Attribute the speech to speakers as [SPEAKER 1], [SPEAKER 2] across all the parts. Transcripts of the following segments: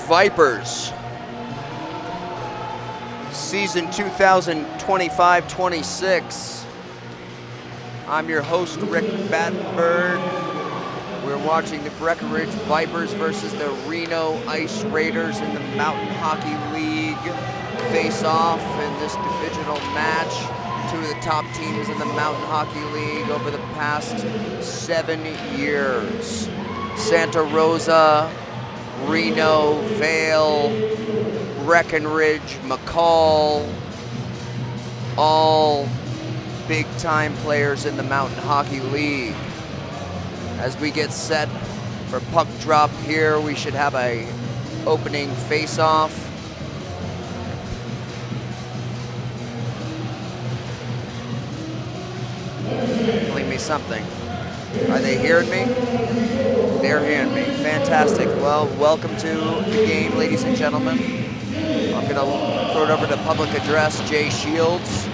[SPEAKER 1] Vipers. Season 2025-26. I'm your host, Rick Battenberg. We're watching the Breckenridge Vipers versus the Reno Ice Raiders in the Mountain Hockey League face off in this divisional match. Two of the top teams in the Mountain Hockey League over the past 7 years. Santa Rosa, Reno, Vale, Breckenridge, McCall, all big-time players in the Mountain Hockey League. As we get set for puck drop here, we should have a opening face-off. Telling me something. Are they hearing me? They're hearing me. Fantastic. Well, welcome to the game, ladies and gentlemen. I'm going to throw it over to public address, Jay Shields.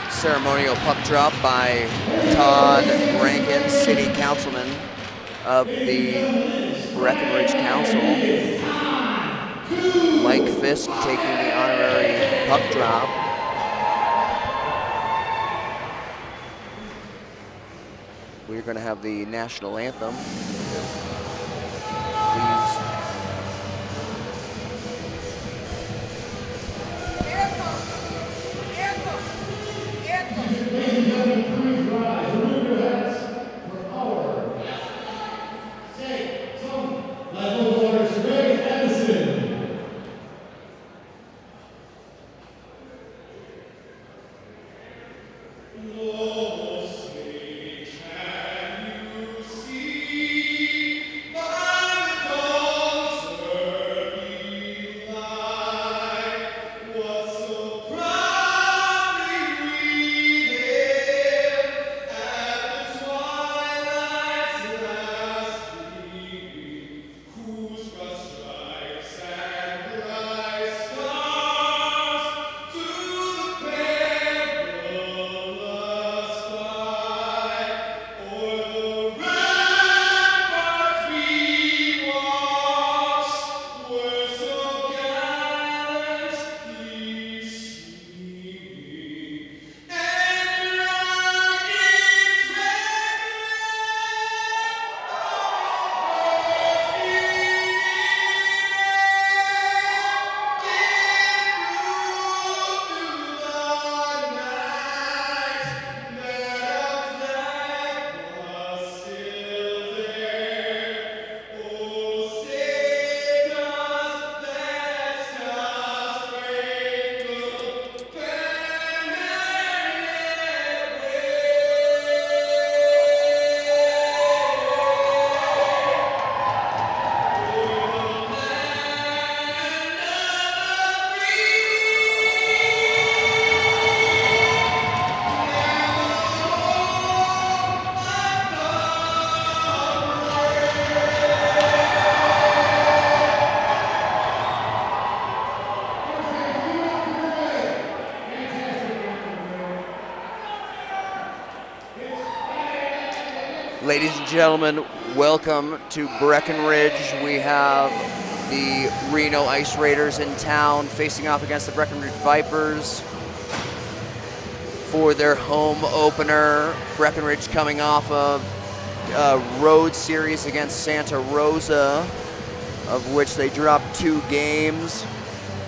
[SPEAKER 1] Ceremonial puck drop by Todd Rankin, City Councilman of the Breckenridge Council. Mike Fisk taking the honorary puck drop. We're going to have the national anthem. Please. Ladies and gentlemen, welcome to Breckenridge. We have the Reno Ice Raiders in town facing off against the Breckenridge Vipers for their home opener. Breckenridge coming off of a road series against Santa Rosa, of which they dropped 2 games.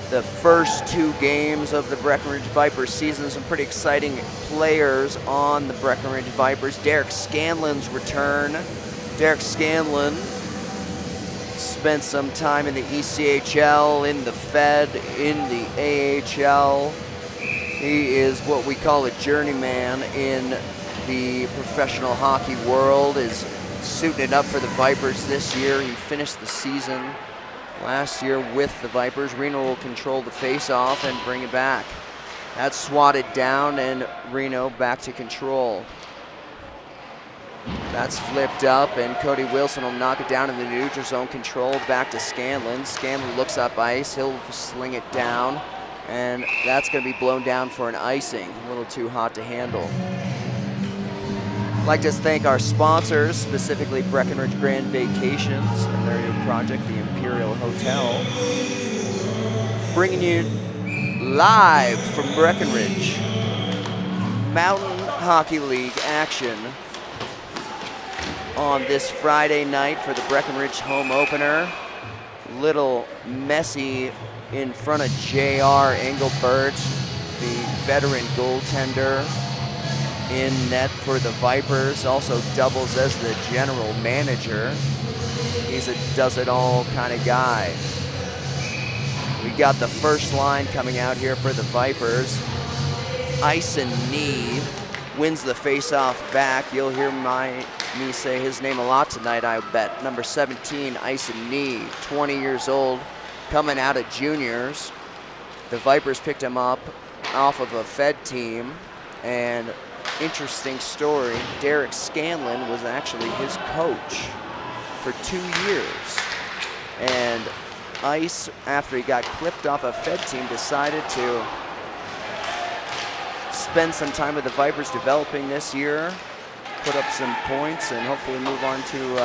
[SPEAKER 1] The first 2 games of the Breckenridge Vipers season. Some pretty exciting players on the Breckenridge Vipers. Derek Scanlon's return. Derek Scanlon spent some time in the ECHL, in the Fed, in the AHL. He is what we call a journeyman in the professional hockey world, is suiting it up for the Vipers this year. He finished the season last year with the Vipers. Reno will control the face-off and bring it back. That's swatted down, and Reno back to control. That's flipped up, and Cody Wilson will knock it down in the neutral zone. Control back to Scanlon. Scanlon looks up ice. He'll sling it down, and that's going to be blown down for an icing. A little too hot to handle. I'd like to thank our sponsors, specifically Breckenridge Grand Vacations and their new project, the Imperial Hotel. Bringing you live from Breckenridge, Mountain Hockey League action on this Friday night for the Breckenridge home opener. Little messy in front of J.R. Engelbert, the veteran goaltender, in net for the Vipers, also doubles as the general manager. He's a does-it-all kind of guy. We got the first line coming out here for the Vipers. Ison Nee wins the face-off back. You'll hear me say his name a lot tonight, I bet. Number 17, Ison Nee, 20 years old, coming out of juniors. The Vipers picked him up off of a Fed team, and interesting story, Derek Scanlon was actually his coach for 2 years. And Ice, after he got clipped off a Fed team, decided to spend some time with the Vipers developing this year, put up some points, and hopefully move on to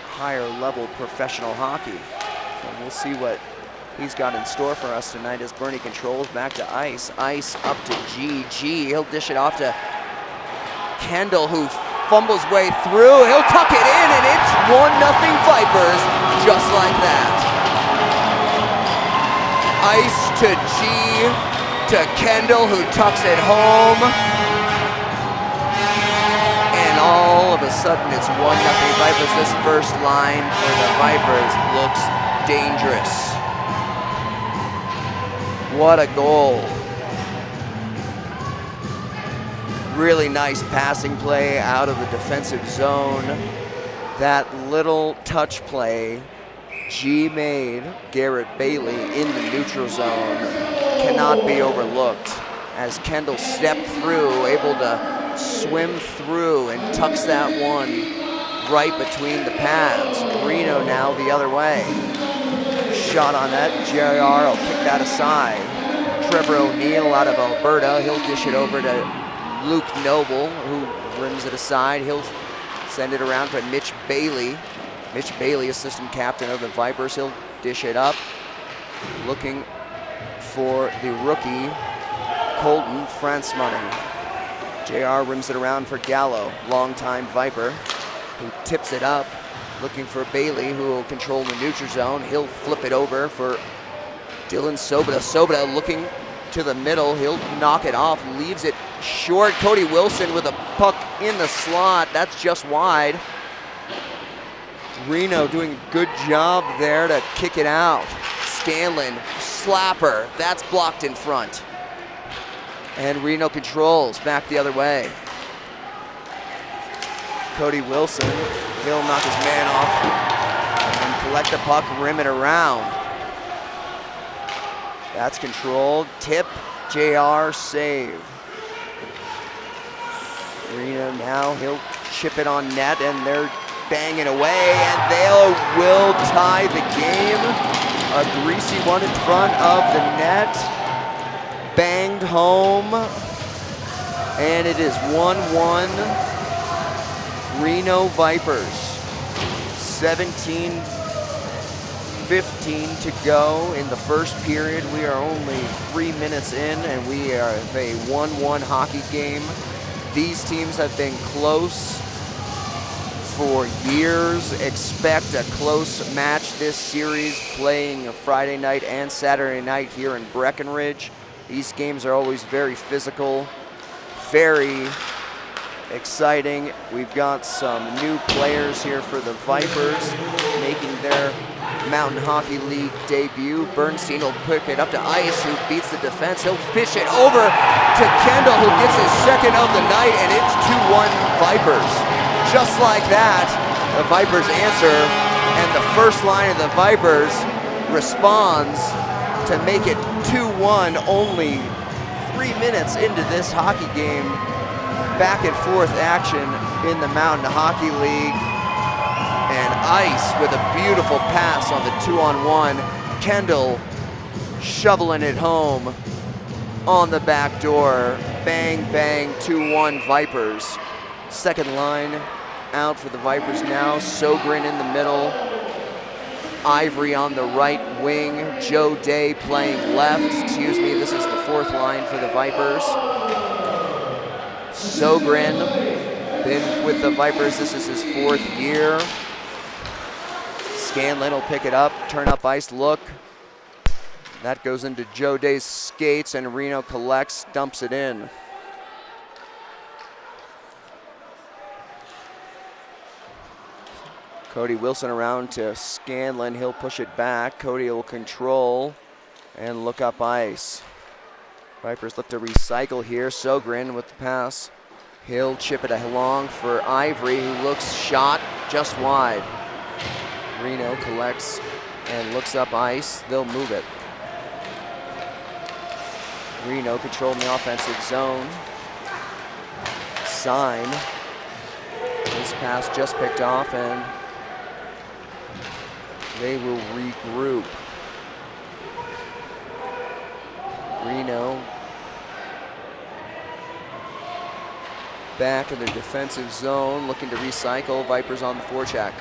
[SPEAKER 1] higher level professional hockey. And we'll see what he's got in store for us tonight as Bernie controls back to Ice. Ice up to G. He'll dish it off to Kendall, who fumbles way through. He'll tuck it in, and it's 1-0 Vipers, just like that. Ice to G to Kendall, who tucks it home. And all of a sudden, it's 1-0 Vipers. This first line for the Vipers looks dangerous. What a goal. Really nice passing play out of the defensive zone. That little touch play G made, Garrett Bailey, in the neutral zone, cannot be overlooked, as Kendall stepped through, able to swim through and tucks that one right between the pads. Reno now the other way. Shot on that, JR will kick that aside. Trevor O'Neill out of Alberta, he'll dish it over to Luke Noble, who rims it aside. He'll send it around for Mitch Bailey. Mitch Bailey, assistant captain of the Vipers. He'll dish it up, looking for the rookie, Colton Franzmoney. JR rims it around for Gallo, longtime Viper, who tips it up, looking for Bailey, who will control the neutral zone. He'll flip it over for Dylan Sobota. Sobota looking to the middle. He'll knock it off, leaves it short. Cody Wilson with a puck in the slot. That's just wide. Reno doing a good job there to kick it out. Scanlon, slapper. That's blocked in front. And Reno controls back the other way. Cody Wilson, he'll knock his man off and collect the puck, rim it around. That's controlled. Tip, JR, save. Reno now, he'll chip it on net, and they're banging away, and they will tie the game. A greasy one in front of the net. Banged home, and it is 1-1. Reno Vipers, 17:15 to go in the first period. We are only 3 minutes in, and we are a 1-1 hockey game. These teams have been close for years. Expect a close match this series, playing Friday night and Saturday night here in Breckenridge. These games are always very physical, very exciting. We've got some new players here for the Vipers making their Mountain Hockey League debut. Bernstein will pick it up to Ice, who beats the defense. He'll fish it over to Kendall, who gets his second of the night, and it's 2-1 Vipers. Just like that, the Vipers answer, and the first line of the Vipers responds to make it 2-1, only 3 minutes into this hockey game. Back and forth action in the Mountain Hockey League. And Ice with a beautiful pass on the 2-on-1. Kendall shoveling it home on the back door. Bang, bang, 2-1 Vipers. Second line out for the Vipers now. Sogren in the middle. Ivory on the right wing. Joe Day playing left. Excuse me, this is the fourth line for the Vipers. Sogren, been with the Vipers, this is his fourth year. Scanlon will pick it up, turn up ice, look. That goes into Joe Day's skates, and Reno collects, dumps it in. Cody Wilson around to Scanlon, he'll push it back. Cody will control and look up ice. Vipers look to recycle here. Sogren with the pass. He'll chip it along for Ivory, who looks shot just wide. Reno collects and looks up ice. They'll move it. Reno controlling the offensive zone. Sign. This pass just picked off, and they will regroup. Reno back in their defensive zone, looking to recycle. Vipers on the forecheck.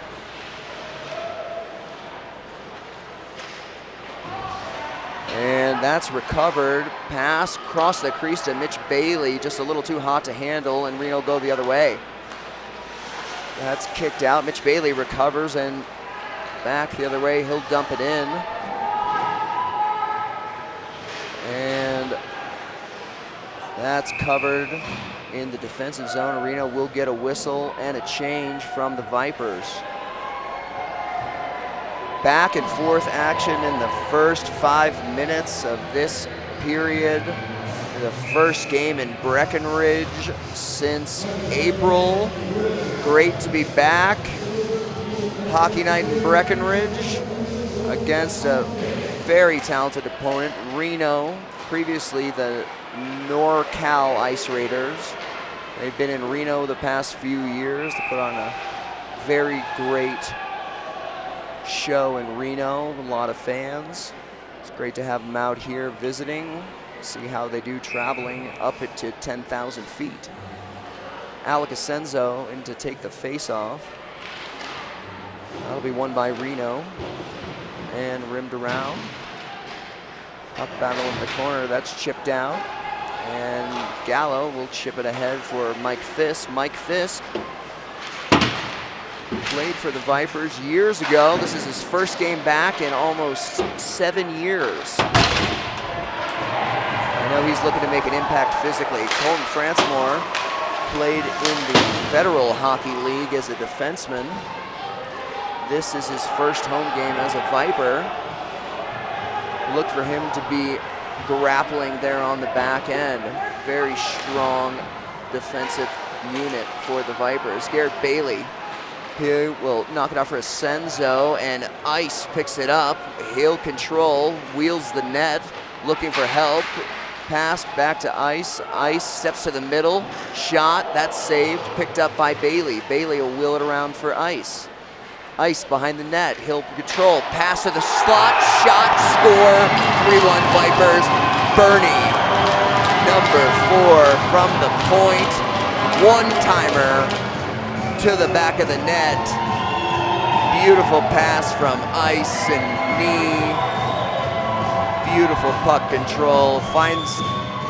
[SPEAKER 1] And that's recovered. Pass across the crease to Mitch Bailey, just a little too hot to handle, and Reno go the other way. That's kicked out. Mitch Bailey recovers and back the other way. He'll dump it in. And that's covered in the defensive zone. Reno will get a whistle and a change from the Vipers. Back and forth action in the first 5 minutes of this period. The first game in Breckenridge since April. Great to be back. Hockey night in Breckenridge against a very talented opponent, Reno, previously the NorCal Ice Raiders. They've been in Reno the past few years to put on a very great show in Reno, a lot of fans. It's great to have them out here visiting, see how they do traveling up it to 10,000 feet. Alec Asenzo in to take the face-off. That'll be won by Reno and rimmed around. Puck battle in the corner, that's chipped out. And Gallo will chip it ahead for Mike Fisk. Mike Fisk played for the Vipers years ago. This is his first game back in almost 7 years. I know he's looking to make an impact physically. Colton Francemoore played in the Federal Hockey League as a defenseman. This is his first home game as a Viper. Look for him to be grappling there on the back end. Very strong defensive unit for the Vipers. Garrett Bailey, he will knock it off for Asenzo, and Ice picks it up. He'll control, wheels the net, looking for help. Pass back to Ice. Ice steps to the middle. Shot, that's saved, picked up by Bailey. Bailey will wheel it around for Ice. Ice behind the net, he'll control, pass to the slot, shot, score, 3-1 Vipers. Bernie, number 4 from the point, one-timer, to the back of the net. Beautiful pass from Ice and Knee. Beautiful puck control. Finds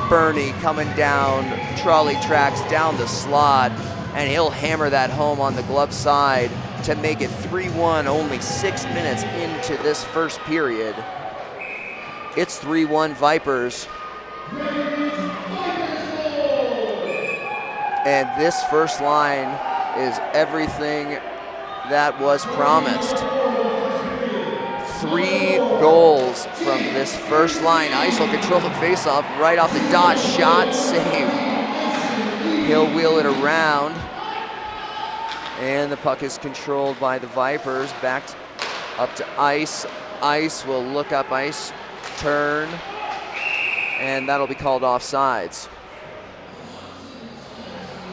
[SPEAKER 1] Bernie coming down trolley tracks down the slot, and he'll hammer that home on the glove side to make it 3-1, only 6 minutes into this first period. It's 3-1 Vipers. And this first line is everything that was promised. 3 goals from this first line. Ice will control the faceoff right off the dot. Shot, save. He'll wheel it around. And the puck is controlled by the Vipers. Backed up to Ice. Ice will look up, Ice, turn, and that'll be called offsides.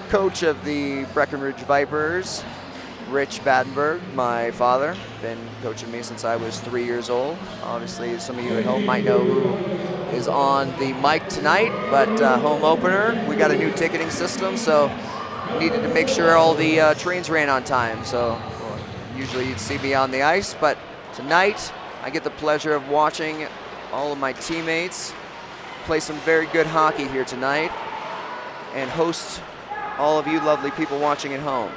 [SPEAKER 1] Coach of the Breckenridge Vipers, Rich Battenberg, my father, been coaching me since I was 3 years old. Obviously, some of you at home might know who is on the mic tonight, but home opener, we got a new ticketing system, so needed to make sure all the trains ran on time. So usually you'd see me on the ice, but tonight I get the pleasure of watching all of my teammates play some very good hockey here tonight and host all of you lovely people watching at home.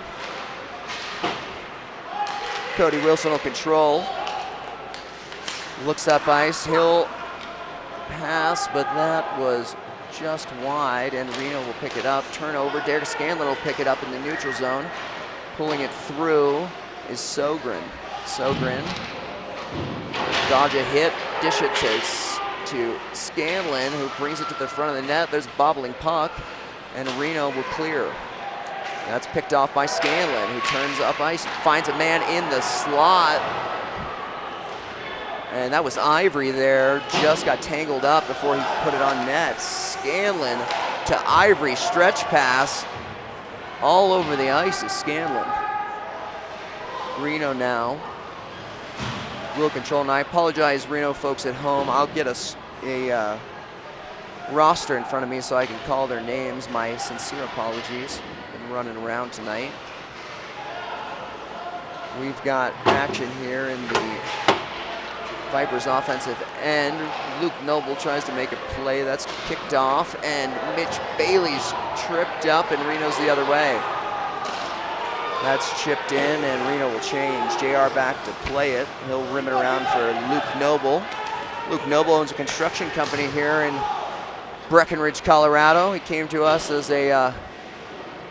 [SPEAKER 1] Cody Wilson will control. Looks up Ice. He'll pass, but that was just wide, and Reno will pick it up. Turnover. Derek Scanlon will pick it up in the neutral zone. Pulling it through is Sogren. Sogren. Dodge a hit. Dish it to Scanlon, who brings it to the front of the net. There's a bobbling puck, and Reno will clear. That's picked off by Scanlon, who turns up Ice, finds a man in the slot. And that was Ivory there, just got tangled up before he put it on net. Scanlon to Ivory, stretch pass. All over the ice is Scanlon. Reno now will control, and I apologize, Reno folks at home. I'll get a roster in front of me so I can call their names. My sincere apologies. Been running around tonight. We've got action here in the Vipers offensive end. Luke Noble tries to make a play. That's kicked off, and Mitch Bailey's tripped up, and Reno's the other way. That's chipped in, and Reno will change. JR back to play it. He'll rim it around for Luke Noble. Luke Noble owns a construction company here in Breckenridge, Colorado. He came to us as a,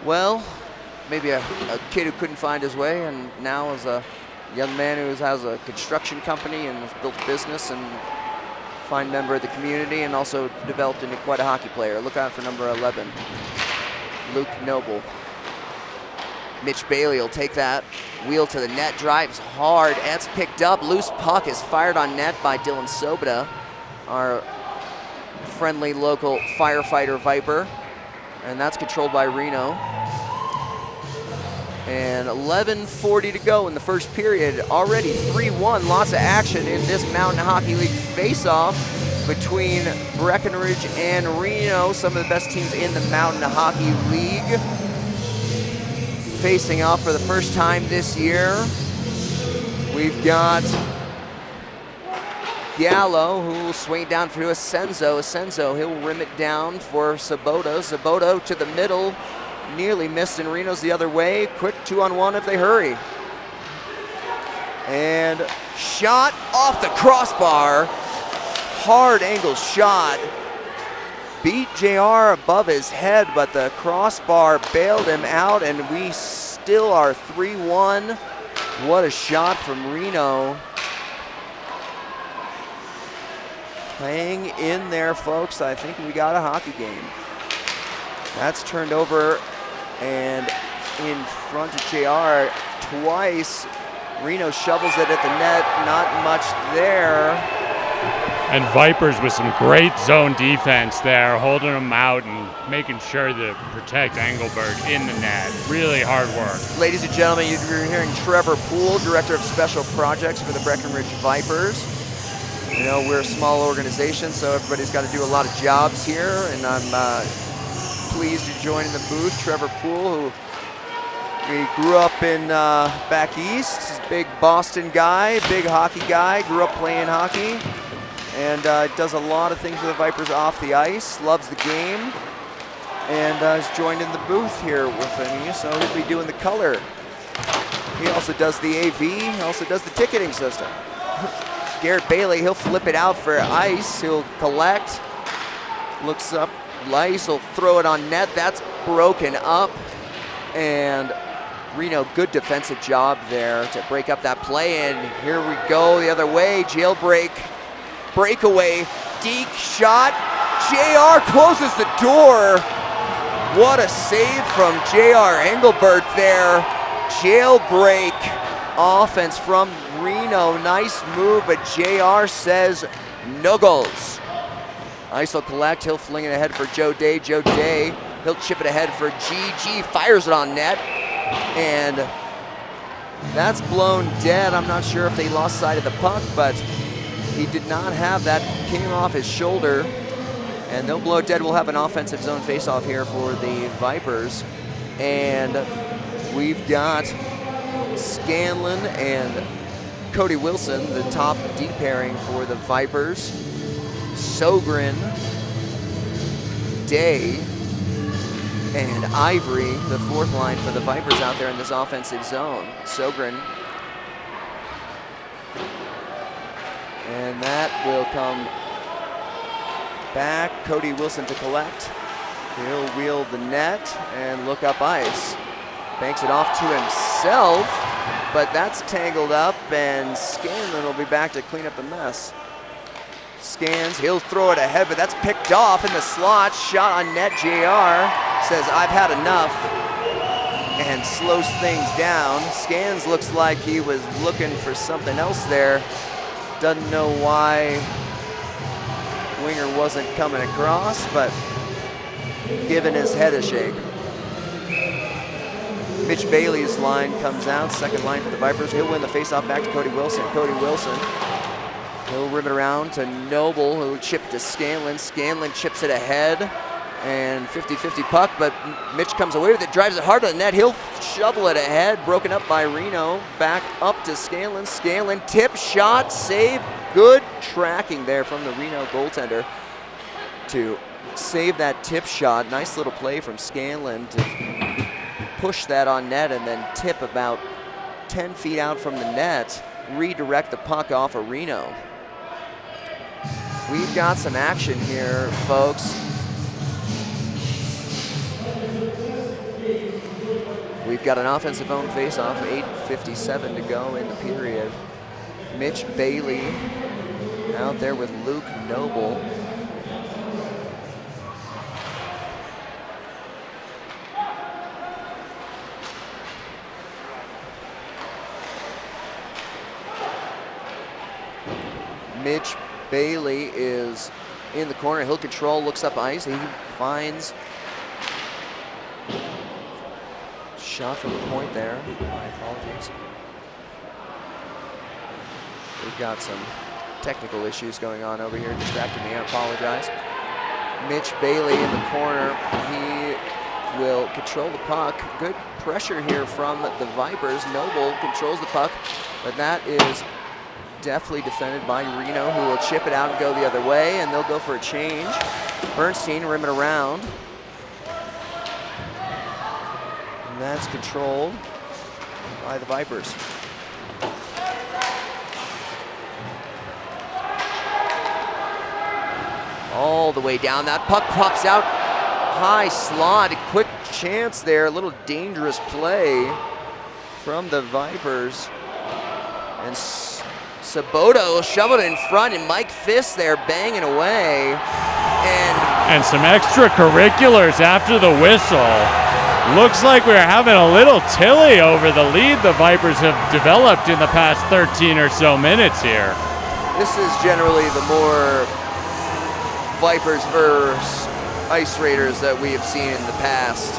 [SPEAKER 1] well, maybe a kid who couldn't find his way, and now as a young man who has a construction company and has built a business and fine member of the community, and also developed into quite a hockey player. Look out for number 11, Luke Noble. Mitch Bailey will take that, wheel to the net, drives hard, that's picked up. Loose puck is fired on net by Dylan Sobota, our friendly local firefighter Viper, and that's controlled by Reno. And 11:40 to go in the first period. Already 3-1, lots of action in this Mountain Hockey League face-off between Breckenridge and Reno, some of the best teams in the Mountain Hockey League. Facing off for the first time this year. We've got Gallo, who will swing down for Asenzo. Asenzo, he'll rim it down for Sabota. Sabota to the middle, nearly missed, and Reno's the other way. Quick 2-on-1 if they hurry. And shot off the crossbar. Hard angle shot. Beat JR above his head, but the crossbar bailed him out, and we still are 3-1. What a shot from Reno. Hang in there, folks. I think we got a hockey game. That's turned over and in front of JR twice. Reno shovels it at the net, not much there.
[SPEAKER 2] And Vipers with some great zone defense there, holding them out and making sure to protect Engelberg in the net. Really hard work.
[SPEAKER 1] Ladies and gentlemen, you're hearing Trevor Poole, Director of Special Projects for the Breckenridge Vipers. You know, we're a small organization, so everybody's got to do a lot of jobs here, and I'm pleased to join in the booth Trevor Poole, who He grew up in back east. He's a big Boston guy, big hockey guy. Grew up playing hockey, and does a lot of things for the Vipers off the ice. Loves the game, and has joined in the booth here with me. So he'll be doing the color. He also does the AV. He also does the ticketing system. Garrett Bailey, he'll flip it out for ice. He'll collect. Looks up. Lice will throw it on net. That's broken up, and Reno, good defensive job there to break up that play, and here we go the other way. Jailbreak, breakaway, deke shot. JR closes the door. What a save from JR Engelbert there. Jailbreak offense from Reno. Nice move, but JR says no goals. Ice will collect. He'll fling it ahead for Joe Day. Joe Day, he'll chip it ahead for GG. Fires it on net. And that's blown dead. I'm not sure if they lost sight of the puck, but he did not have that. Came off his shoulder, and they'll blow it dead. We'll have an offensive zone faceoff here for the Vipers, and we've got Scanlon and Cody Wilson, the top D pairing for the Vipers. Sogren, Day, and Ivory, the fourth line for the Vipers out there in this offensive zone. Sogren. And that will come back. Cody Wilson to collect. He'll wheel the net and look up ice. Banks it off to himself, but that's tangled up, and Scanlon will be back to clean up the mess. Scans, he'll throw it ahead, but that's picked off in the slot. Shot on net. JR says, I've had enough, and slows things down. Scans looks like he was looking for something else there. Doesn't know why winger wasn't coming across, but giving his head a shake. Mitch Bailey's line comes out, second line for the Vipers. He'll win the faceoff back to Cody Wilson. Cody Wilson, he'll rim it around to Noble, who'll chip to Scanlon. Scanlon chips it ahead, and 50-50 puck, but Mitch comes away with it, drives it hard to the net. He'll shovel it ahead, broken up by Reno. Back up to Scanlon. Scanlon, tip shot, save. Good tracking there from the Reno goaltender to save that tip shot. Nice little play from Scanlon to push that on net and then tip about 10 feet out from the net, redirect the puck off of Reno. We've got some action here, folks. We've got an offensive zone faceoff, 8:57 to go in the period. Mitch Bailey out there with Luke Noble. Mitch Bailey is in the corner. He'll control, looks up ice. He finds shot from the point there. My apologies. We've got some technical issues going on over here, distracting me. I apologize. Mitch Bailey in the corner. He will control the puck. Good pressure here from the Vipers. Noble controls the puck, but that is definitely defended by Reno, who will chip it out and go the other way, and they'll go for a change. Bernstein rim it around. And that's controlled by the Vipers. All the way down. That puck pops out. High slot. A quick chance there. A little dangerous play from the Vipers. And Sabota will shovel it in front, and Mike Fisk there banging away. And
[SPEAKER 2] some extracurriculars after the whistle. Looks like we're having a little tilly over the lead the Vipers have developed in the past 13 or so minutes here.
[SPEAKER 1] This is generally the more Vipers versus Ice Raiders that we have seen in the past.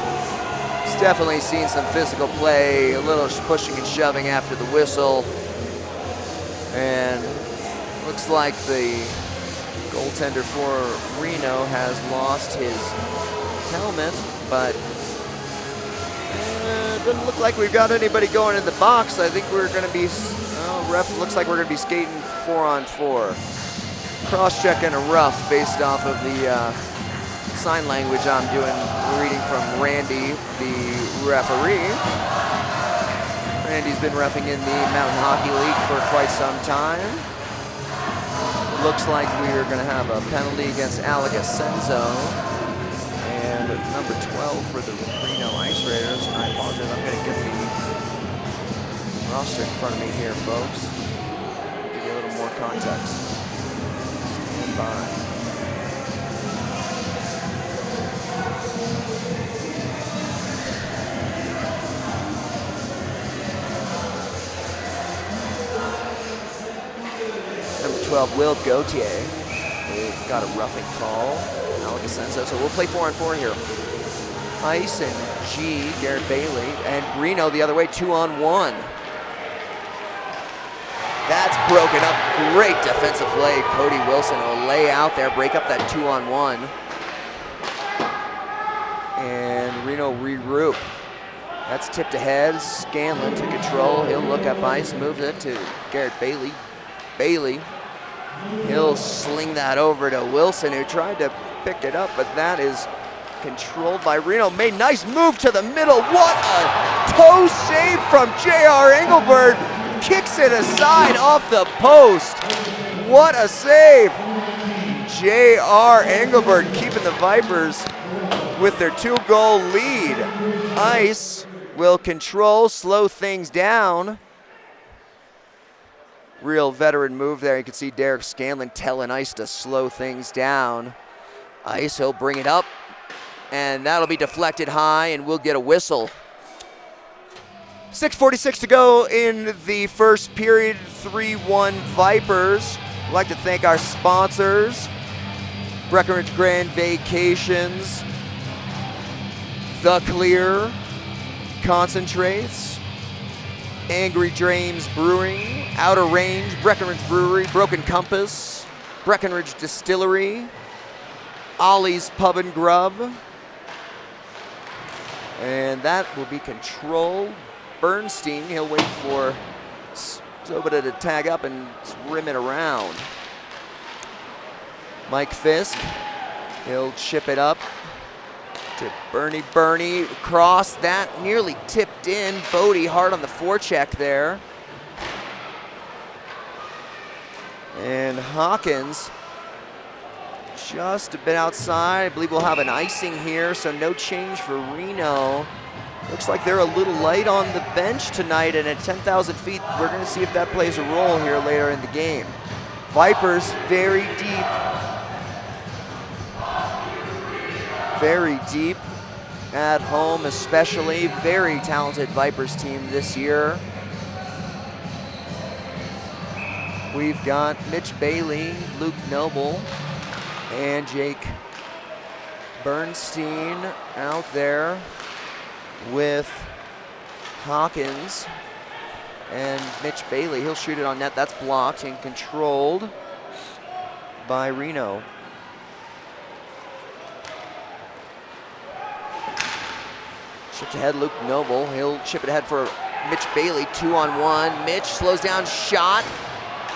[SPEAKER 1] It's definitely seen some physical play, a little pushing and shoving after the whistle. And looks like the goaltender for Reno has lost his helmet, but Doesn't look like we've got anybody going in the box. I think we're going to be, ref looks like we're going to be skating 4-on-4. Cross-check and a rough based off of the sign language I'm reading from Randy, the referee. Randy's been reffing in the Mountain Hockey League for quite some time. Looks like we're going to have a penalty against Alec Asenzo. And number 12 for the Reno Ice Raiders. I apologize, I'm going to get the roster in front of me here, folks. Give you a little more context. Stand by. Number 12, Will Gauthier. They've got a roughing call. Alec Asenzo, so we'll play 4-on-4 here. Ice and G, Garrett Bailey, and Reno the other way, 2-on-1. That's broken up. Great defensive play. Cody Wilson will lay out there, break up that 2-on-1. And Reno regroup. That's tipped ahead. Scanlon to control. He'll look up ice, moves it to Garrett Bailey. Bailey, he'll sling that over to Wilson, who tried to pick it up, but that is controlled by Reno. Made nice move to the middle. What a toe save from J.R. Engelberg. Kicks it aside off the post. What a save. J.R. Engelberg keeping the Vipers with their 2-goal lead. Ice will control, slow things down. Real veteran move there. You can see Derek Scanlon telling Ice to slow things down. Ice, he'll bring it up, and that'll be deflected high, and we'll get a whistle. 6:46 to go in the first period, 3-1 Vipers. I'd like to thank our sponsors, Breckenridge Grand Vacations, The Clear, Concentrates, Angry Dreams Brewing, Outer Range, Breckenridge Brewery, Broken Compass, Breckenridge Distillery, Ollie's Pub and Grub, and that will be controlled. Bernstein, he'll wait for Zobada to tag up and rim it around. Mike Fisk, he'll chip it up to Bernie, cross that, nearly tipped in. Bodie hard on the forecheck there. And Hawkins just a bit outside. I believe we'll have an icing here, so no change for Reno. Looks like they're a little light on the bench tonight, and at 10,000 feet, we're gonna see if that plays a role here later in the game. Vipers very deep at home especially. Very talented Vipers team this year. We've got Mitch Bailey, Luke Noble, and Jake Bernstein out there with Hawkins and Mitch Bailey. He'll shoot it on net. That's blocked and controlled by Reno. Chipped ahead, Luke Noble. He'll chip it ahead for Mitch Bailey, 2-on-1. Mitch slows down, shot,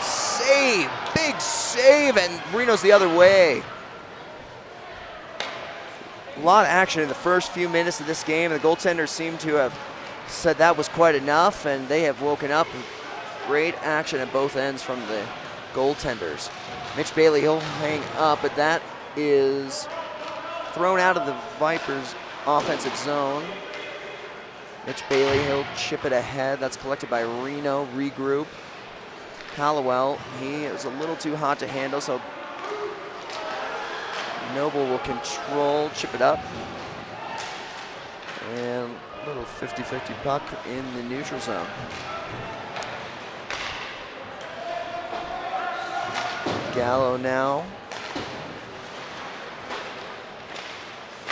[SPEAKER 1] save, big save, and Reno's the other way. A lot of action in the first few minutes of this game. The goaltenders seem to have said that was quite enough, and they have woken up. Great action at both ends from the goaltenders. Mitch Bailey, he'll hang up, but that is thrown out of the Vipers' offensive zone. Mitch Bailey, he'll chip it ahead. That's collected by Reno, regroup. Hallowell, he is a little too hot to handle, so Noble will control, chip it up. And a little 50-50 puck in the neutral zone. Gallo now.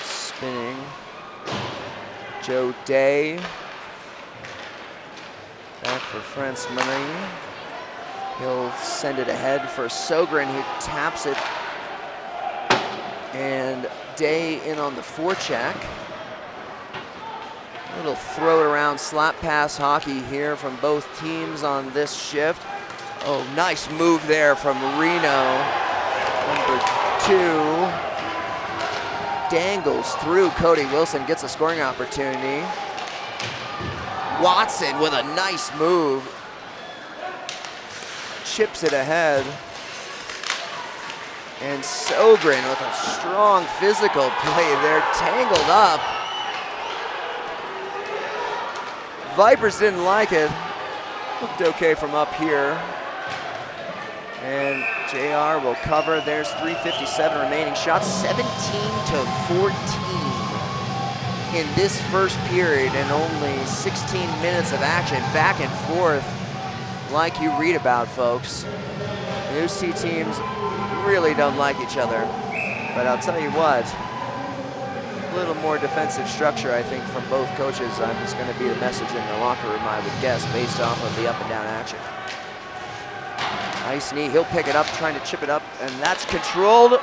[SPEAKER 1] Spinning. Joe Day. Back for France Marie. He'll send it ahead for Sogren, who taps it. And Day in on the forecheck. Little throw it around, slap pass hockey here from both teams on this shift. Oh, nice move there from Reno. Number 2 dangles through Cody Wilson, gets a scoring opportunity. Watson with a nice move. Chips it ahead. And Sogren with a strong physical play there, tangled up. Vipers didn't like it. Looked okay from up here. And JR will cover. There's 3:57 remaining. Shots 17-14 in this first period, and only 16 minutes of action back and forth like you read about, folks. Those two teams really don't like each other. But I'll tell you what, a little more defensive structure, I think, from both coaches is going to be the message in the locker room, I would guess, based off of the up and down action. Nice knee, he'll pick it up, trying to chip it up, and that's controlled.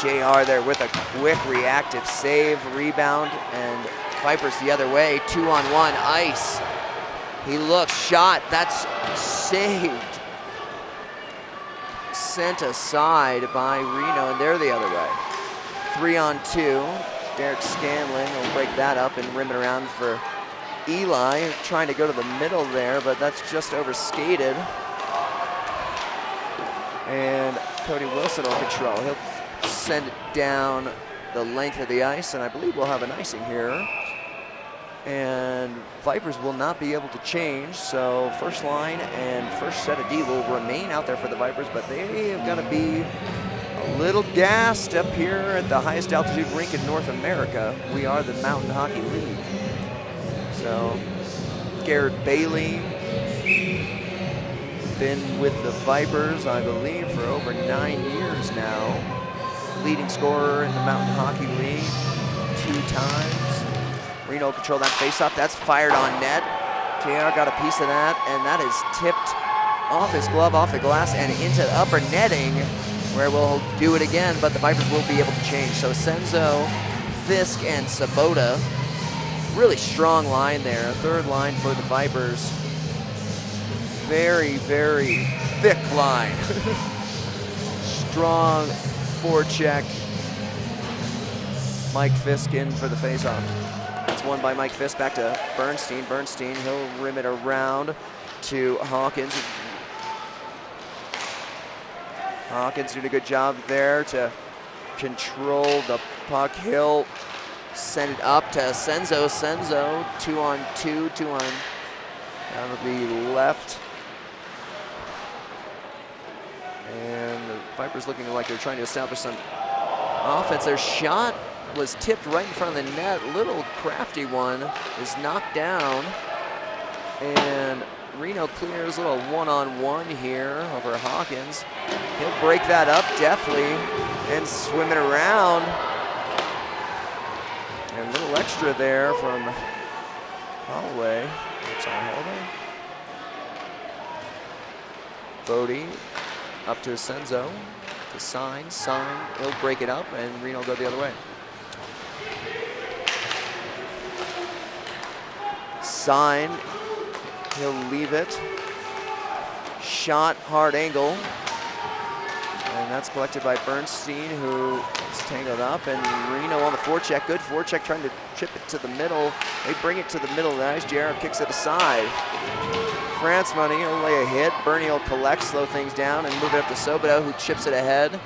[SPEAKER 1] JR there with a quick reactive save, rebound, and Vipers the other way, 2-on-1, ice. He looks, shot, that's saved. Sent aside by Reno, and they're the other way. 3-on-2, Derek Scanlon will break that up and rim it around for Eli, trying to go to the middle there, but that's just overskated. And Cody Wilson will control. He'll send it down the length of the ice, and I believe we'll have an icing here. And Vipers will not be able to change, so first line and first set of D will remain out there for the Vipers, but they have got to be a little gassed up here at the highest altitude rink in North America. We are the Mountain Hockey League. So Garrett Bailey, been with the Vipers, I believe, for over 9 years now. Leading scorer in the Mountain Hockey League 2 times. Reno control that faceoff. That's fired on net. JR got a piece of that, and that is tipped off his glove, off the glass, and into the upper netting, where we'll do it again, but the Vipers will be able to change. So Senzo, Fisk, and Sabota. Really strong line there. A third line for the Vipers. Very, very thick line. Strong forecheck. Mike Fisk in for the faceoff. It's won by Mike Fisk, back to Bernstein. Bernstein, he'll rim it around to Hawkins. Hawkins did a good job there to control the puck. He'll send it up to Senzo. Senzo, 2-on-2, that'll be left. And the Vipers looking like they're trying to establish some offense. Their shot was tipped right in front of the net. Little crafty one is knocked down. And Reno clears a little one-on-one here over Hawkins. He'll break that up deftly and swim it around. And a little extra there from Holloway. Oops, sorry, Holloway. Bodie up to Senzo. To Sign, he'll break it up, and Reno will go the other way. Sign, he'll leave it. Shot, hard angle. And that's collected by Bernstein, who is tangled up, and Reno on the forecheck. Good forecheck, trying to chip it to the middle. They bring it to the middle of the ice. JR kicks it aside. France money, he'll lay a hit. Bernie will collect, slow things down, and move it up to Soboda, who chips it ahead.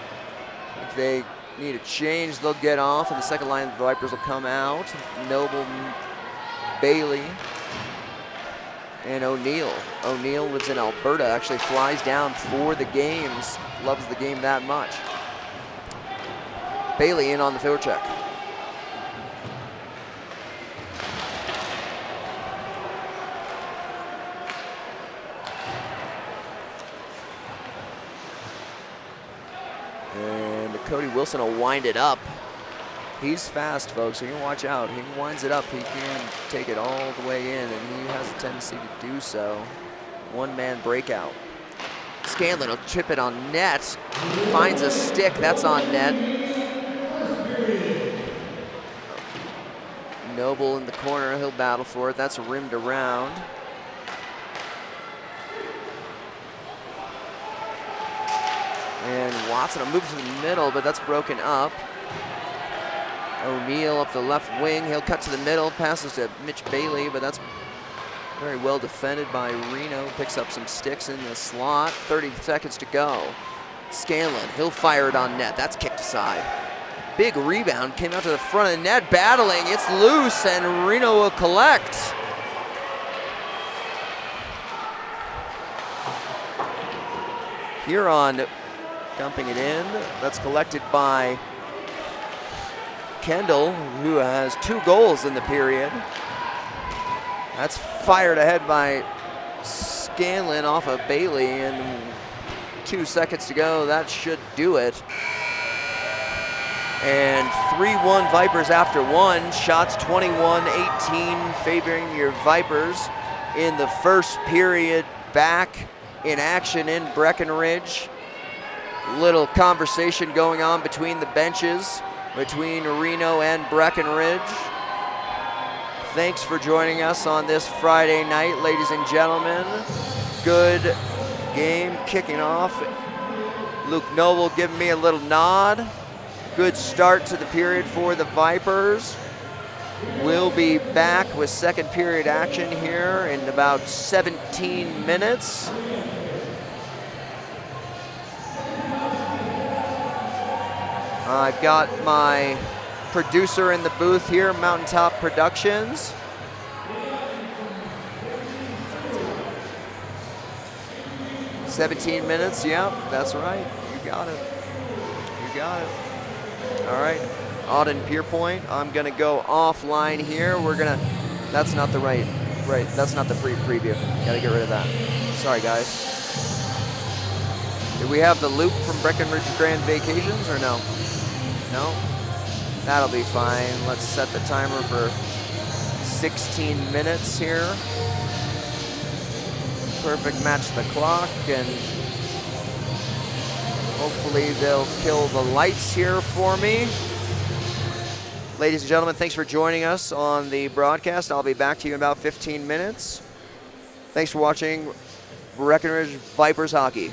[SPEAKER 1] If they need a change, they'll get off, and the second line of the Vipers will come out. Noble, Bailey, and O'Neill. O'Neill lives in Alberta, actually flies down for the games, loves the game that much. Bailey in on the forecheck. And Cody Wilson will wind it up. He's fast, folks, so you can watch out. He winds it up, he can take it all the way in, and he has a tendency to do so. One-man breakout. Scanlon will chip it on net. Finds a stick, that's on net. Noble in the corner, he'll battle for it. That's rimmed around. And Watson will move to the middle, but that's broken up. O'Neal up the left wing. He'll cut to the middle, passes to Mitch Bailey, but that's very well defended by Reno. Picks up some sticks in the slot. 30 seconds to go. Scanlon, he'll fire it on net. That's kicked aside. Big rebound, came out to the front of the net, battling. It's loose, and Reno will collect. Huron dumping it in. That's collected by Kendall, who has 2 goals in the period. That's fired ahead by Scanlon off of Bailey, and 2 seconds to go. That should do it. And 3-1 Vipers after 1. Shots 21-18 favoring your Vipers in the first period. Back in action in Breckenridge. Little conversation going on between the benches, between Reno and Breckenridge. Thanks for joining us on this Friday night, ladies and gentlemen. Good game kicking off. Luke Noble giving me a little nod. Good start to the period for the Vipers. We'll be back with second period action here in about 17 minutes. I've got my producer in the booth here, Mountaintop Productions. "17 minutes, yeah, that's right. You got it. You got it. All right, Auden Pierpoint, I'm gonna go offline here. That's not the that's not the preview. Gotta get rid of that. Sorry, guys. Do we have the loop from Breckenridge Grand Vacations or no? No? That'll be fine. Let's set the timer for 16 minutes here. Perfect match the clock, and hopefully they'll kill the lights here for me. Ladies and gentlemen, thanks for joining us on the broadcast. I'll be back to you in about 15 minutes. Thanks for watching Breckenridge Vipers hockey.